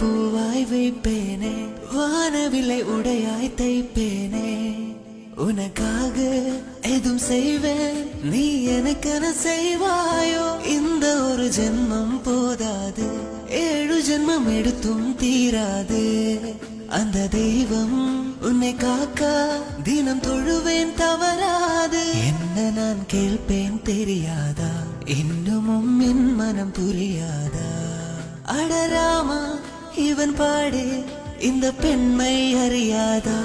பூவாய் வைப்பேனே வானவில்லை உடையாய் தைப்பேனே உனக்காக எதுவும் செய்வேன் நீ எனக்கென செய்வாயோ இந்த ஒரு ஜென்மம் போதாது 7 ஜென்மம் எடுத்தும் தீராது அந்த தெய்வம் உன்னை காக்க தினம் தொழுவேன் தவறாது என்ன நான் கேள்பேன் தெரியாதா இன்னமும் என் மனம் புரியாதா அடராமா இவன் பாடு இந்த பெண்மை அறியாதா